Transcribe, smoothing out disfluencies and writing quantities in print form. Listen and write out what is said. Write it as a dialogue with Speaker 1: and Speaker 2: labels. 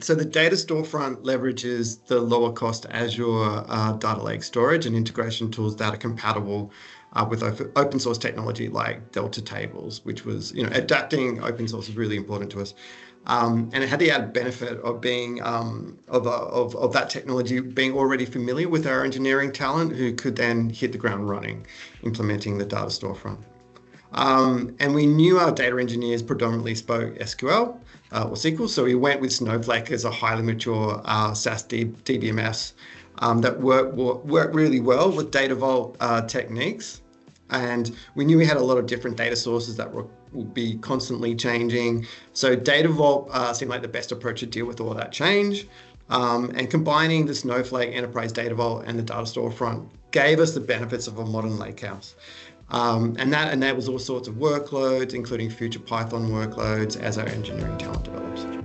Speaker 1: So the data storefront leverages the lower cost Azure data lake storage and integration tools that are compatible with open source technology like Delta tables, which was, adapting open source is really important to us. And it had the added benefit of being of that technology being already familiar with our engineering talent, who could then hit the ground running, implementing the data storefront. And we knew our data engineers predominantly spoke SQL or SQL, so we went with Snowflake as a highly mature SaaS DBMS that worked really well with Data Vault techniques. And we knew we had a lot of different data sources that would be constantly changing. So Data Vault seemed like the best approach to deal with all of that change. And combining the Snowflake Enterprise Data Vault and the data storefront gave us the benefits of a modern Lakehouse. And that enables all sorts of workloads, including future Python workloads, as our engineering talent develops.